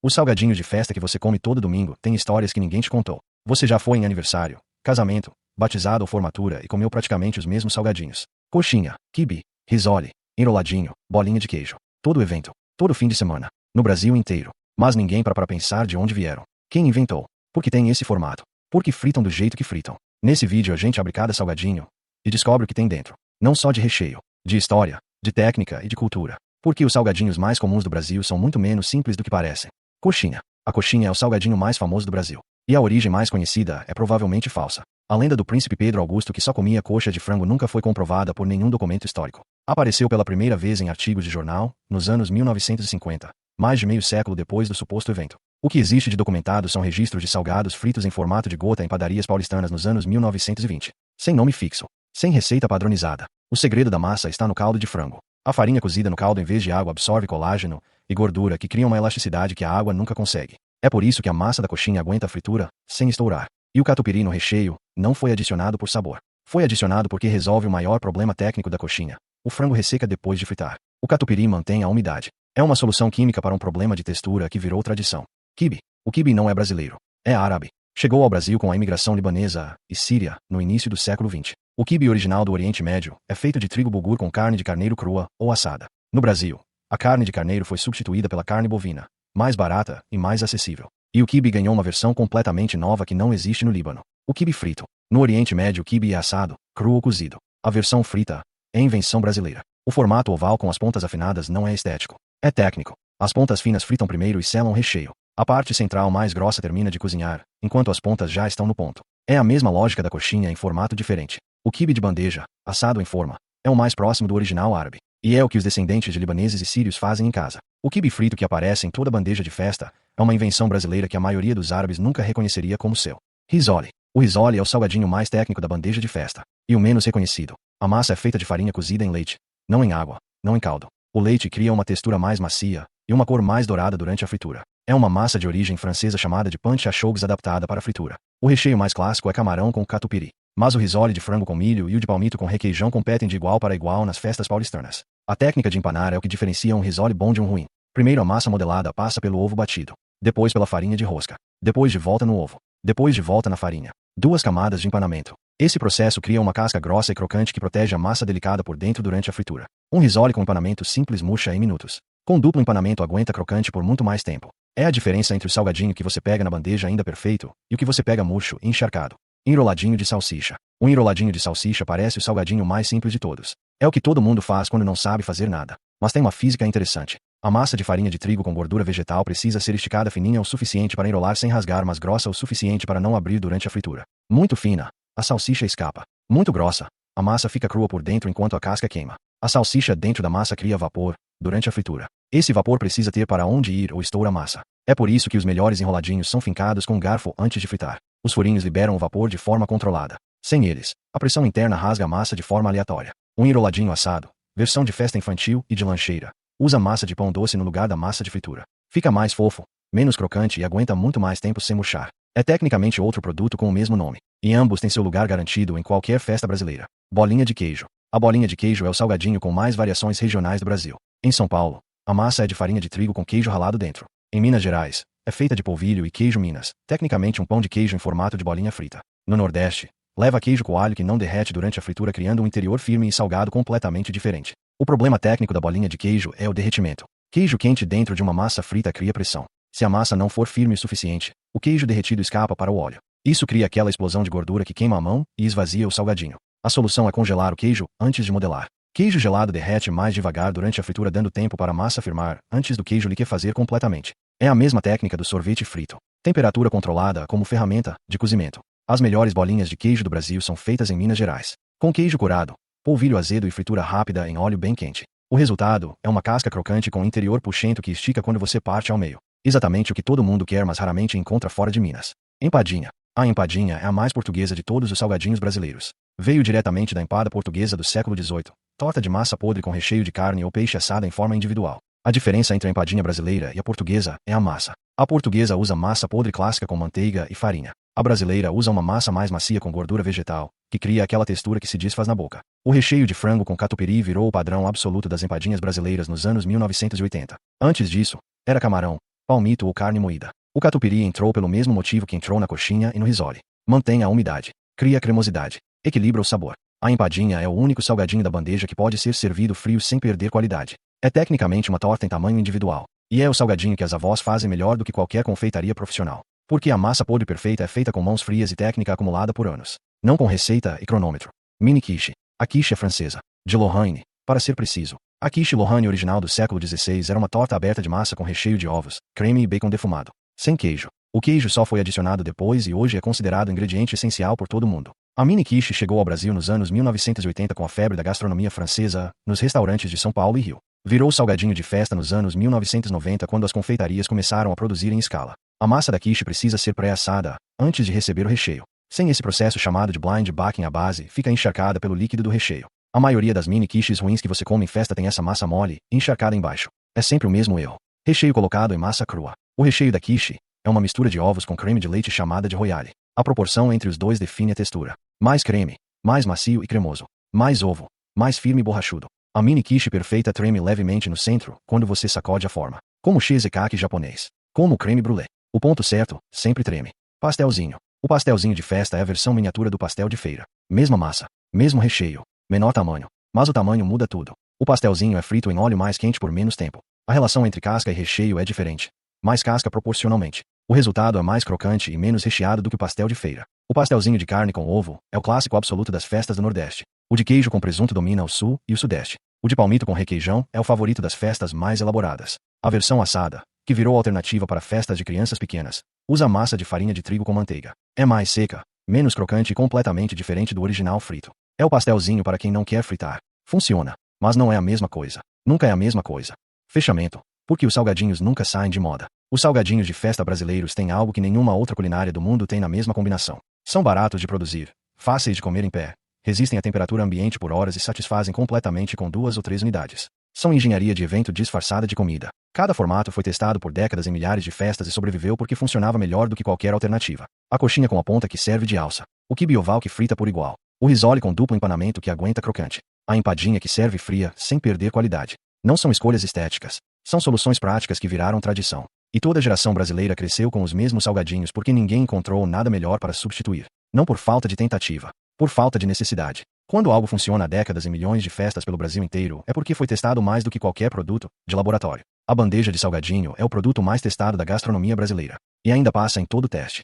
Os salgadinhos de festa que você come todo domingo têm histórias que ninguém te contou. Você já foi em aniversário, casamento, batizado ou formatura e comeu praticamente os mesmos salgadinhos. Coxinha, quibe, risole, enroladinho, bolinha de queijo. Todo evento, todo fim de semana, no Brasil inteiro. Mas ninguém para pensar de onde vieram. Quem inventou? Por que tem esse formato? Por que fritam do jeito que fritam? Nesse vídeo a gente abre cada salgadinho e descobre o que tem dentro. Não só de recheio, de história, de técnica e de cultura. Porque os salgadinhos mais comuns do Brasil são muito menos simples do que parecem. Coxinha. A coxinha é o salgadinho mais famoso do Brasil. E a origem mais conhecida é provavelmente falsa. A lenda do príncipe Pedro Augusto que só comia coxa de frango nunca foi comprovada por nenhum documento histórico. Apareceu pela primeira vez em artigos de jornal, nos anos 1950, mais de meio século depois do suposto evento. O que existe de documentado são registros de salgados fritos em formato de gota em padarias paulistanas nos anos 1920. Sem nome fixo. Sem receita padronizada. O segredo da massa está no caldo de frango. A farinha cozida no caldo em vez de água absorve colágeno e gordura que criam uma elasticidade que a água nunca consegue. É por isso que a massa da coxinha aguenta a fritura, sem estourar. E o catupiry no recheio não foi adicionado por sabor. Foi adicionado porque resolve o maior problema técnico da coxinha. O frango resseca depois de fritar. O catupiry mantém a umidade. É uma solução química para um problema de textura que virou tradição. Quibe. O quibe não é brasileiro. É árabe. Chegou ao Brasil com a imigração libanesa e síria no início do século XX. O quibe original do Oriente Médio é feito de trigo bulgur com carne de carneiro crua ou assada. No Brasil, a carne de carneiro foi substituída pela carne bovina, mais barata e mais acessível. E o quibe ganhou uma versão completamente nova que não existe no Líbano. O quibe frito. No Oriente Médio o quibe é assado, cru ou cozido. A versão frita é invenção brasileira. O formato oval com as pontas afinadas não é estético. É técnico. As pontas finas fritam primeiro e selam o recheio. A parte central mais grossa termina de cozinhar, enquanto as pontas já estão no ponto. É a mesma lógica da coxinha em formato diferente. O quibe de bandeja, assado em forma, é o mais próximo do original árabe. E é o que os descendentes de libaneses e sírios fazem em casa. O quibe frito que aparece em toda bandeja de festa é uma invenção brasileira que a maioria dos árabes nunca reconheceria como seu. Risole. O risole é o salgadinho mais técnico da bandeja de festa. E o menos reconhecido. A massa é feita de farinha cozida em leite, não em água, não em caldo. O leite cria uma textura mais macia e uma cor mais dourada durante a fritura. É uma massa de origem francesa chamada de pain chachoux adaptada para a fritura. O recheio mais clássico é camarão com catupiry. Mas o risole de frango com milho e o de palmito com requeijão competem de igual para igual nas festas paulistanas. A técnica de empanar é o que diferencia um risole bom de um ruim. Primeiro a massa modelada passa pelo ovo batido. Depois pela farinha de rosca. Depois de volta no ovo. Depois de volta na farinha. 2 camadas de empanamento. Esse processo cria uma casca grossa e crocante que protege a massa delicada por dentro durante a fritura. Um risole com empanamento simples murcha em minutos. Com duplo empanamento aguenta crocante por muito mais tempo. É a diferença entre o salgadinho que você pega na bandeja ainda perfeito e o que você pega murcho e encharcado. Enroladinho de salsicha. Um enroladinho de salsicha parece o salgadinho mais simples de todos. É o que todo mundo faz quando não sabe fazer nada. Mas tem uma física interessante. A massa de farinha de trigo com gordura vegetal precisa ser esticada fininha o suficiente para enrolar sem rasgar, mas grossa o suficiente para não abrir durante a fritura. Muito fina, a salsicha escapa. Muito grossa, a massa fica crua por dentro enquanto a casca queima. A salsicha dentro da massa cria vapor durante a fritura. Esse vapor precisa ter para onde ir ou estoura a massa. É por isso que os melhores enroladinhos são fincados com um garfo antes de fritar. Os furinhos liberam o vapor de forma controlada. Sem eles, a pressão interna rasga a massa de forma aleatória. Um enroladinho assado, versão de festa infantil e de lancheira, usa massa de pão doce no lugar da massa de fritura. Fica mais fofo, menos crocante e aguenta muito mais tempo sem murchar. É tecnicamente outro produto com o mesmo nome. E ambos têm seu lugar garantido em qualquer festa brasileira. Bolinha de queijo. A bolinha de queijo é o salgadinho com mais variações regionais do Brasil. Em São Paulo, a massa é de farinha de trigo com queijo ralado dentro. Em Minas Gerais, é feita de polvilho e queijo Minas, tecnicamente um pão de queijo em formato de bolinha frita. No Nordeste, leva queijo coalho que não derrete durante a fritura criando um interior firme e salgado completamente diferente. O problema técnico da bolinha de queijo é o derretimento. Queijo quente dentro de uma massa frita cria pressão. Se a massa não for firme o suficiente, o queijo derretido escapa para o óleo. Isso cria aquela explosão de gordura que queima a mão e esvazia o salgadinho. A solução é congelar o queijo antes de modelar. Queijo gelado derrete mais devagar durante a fritura dando tempo para a massa firmar antes do queijo liquefazer completamente. É a mesma técnica do sorvete frito. Temperatura controlada como ferramenta de cozimento. As melhores bolinhas de queijo do Brasil são feitas em Minas Gerais. Com queijo curado, polvilho azedo e fritura rápida em óleo bem quente. O resultado é uma casca crocante com interior puxento que estica quando você parte ao meio. Exatamente o que todo mundo quer, mas raramente encontra fora de Minas. Empadinha. A empadinha é a mais portuguesa de todos os salgadinhos brasileiros. Veio diretamente da empada portuguesa do século XVIII. Torta de massa podre com recheio de carne ou peixe assada em forma individual. A diferença entre a empadinha brasileira e a portuguesa é a massa. A portuguesa usa massa podre clássica com manteiga e farinha. A brasileira usa uma massa mais macia com gordura vegetal, que cria aquela textura que se desfaz na boca. O recheio de frango com catupiry virou o padrão absoluto das empadinhas brasileiras nos anos 1980. Antes disso, era camarão, palmito ou carne moída. O catupiry entrou pelo mesmo motivo que entrou na coxinha e no risole. Mantém a umidade. Cria cremosidade. Equilibra o sabor. A empadinha é o único salgadinho da bandeja que pode ser servido frio sem perder qualidade. É tecnicamente uma torta em tamanho individual. E é o salgadinho que as avós fazem melhor do que qualquer confeitaria profissional. Porque a massa podre perfeita é feita com mãos frias e técnica acumulada por anos. Não com receita e cronômetro. Mini quiche. A quiche é francesa. De Lorraine, para ser preciso. A quiche Lorraine original do século XVI era uma torta aberta de massa com recheio de ovos, creme e bacon defumado. Sem queijo. O queijo só foi adicionado depois e hoje é considerado ingrediente essencial por todo mundo. A mini quiche chegou ao Brasil nos anos 1980 com a febre da gastronomia francesa, nos restaurantes de São Paulo e Rio. Virou salgadinho de festa nos anos 1990 quando as confeitarias começaram a produzir em escala. A massa da quiche precisa ser pré-assada, antes de receber o recheio. Sem esse processo chamado de blind baking, a base fica encharcada pelo líquido do recheio. A maioria das mini quiches ruins que você come em festa tem essa massa mole, encharcada embaixo. É sempre o mesmo erro. Recheio colocado em massa crua. O recheio da quiche é uma mistura de ovos com creme de leite chamada de royale. A proporção entre os dois define a textura. Mais creme, mais macio e cremoso. Mais ovo, mais firme e borrachudo. A mini quiche perfeita treme levemente no centro quando você sacode a forma. Como cheesecake japonês. Como creme brulee. O ponto certo, sempre treme. Pastelzinho. O pastelzinho de festa é a versão miniatura do pastel de feira. Mesma massa, mesmo recheio, menor tamanho. Mas o tamanho muda tudo. O pastelzinho é frito em óleo mais quente por menos tempo. A relação entre casca e recheio é diferente. Mais casca proporcionalmente. O resultado é mais crocante e menos recheado do que o pastel de feira. O pastelzinho de carne com ovo é o clássico absoluto das festas do Nordeste. O de queijo com presunto domina o Sul e o Sudeste. O de palmito com requeijão é o favorito das festas mais elaboradas. A versão assada, que virou alternativa para festas de crianças pequenas, usa massa de farinha de trigo com manteiga. É mais seca, menos crocante e completamente diferente do original frito. É o pastelzinho para quem não quer fritar. Funciona, mas não é a mesma coisa. Nunca é a mesma coisa. Fechamento. Porque os salgadinhos nunca saem de moda. Os salgadinhos de festa brasileiros têm algo que nenhuma outra culinária do mundo tem na mesma combinação. São baratos de produzir, fáceis de comer em pé, resistem à temperatura ambiente por horas e satisfazem completamente com 2 ou 3 unidades. São engenharia de evento disfarçada de comida. Cada formato foi testado por décadas em milhares de festas e sobreviveu porque funcionava melhor do que qualquer alternativa. A coxinha com a ponta que serve de alça. O quibe oval que frita por igual. O risole com duplo empanamento que aguenta crocante. A empadinha que serve fria, sem perder qualidade. Não são escolhas estéticas. São soluções práticas que viraram tradição. E toda a geração brasileira cresceu com os mesmos salgadinhos porque ninguém encontrou nada melhor para substituir. Não por falta de tentativa. Por falta de necessidade. Quando algo funciona há décadas em milhões de festas pelo Brasil inteiro, é porque foi testado mais do que qualquer produto de laboratório. A bandeja de salgadinho é o produto mais testado da gastronomia brasileira. E ainda passa em todo teste.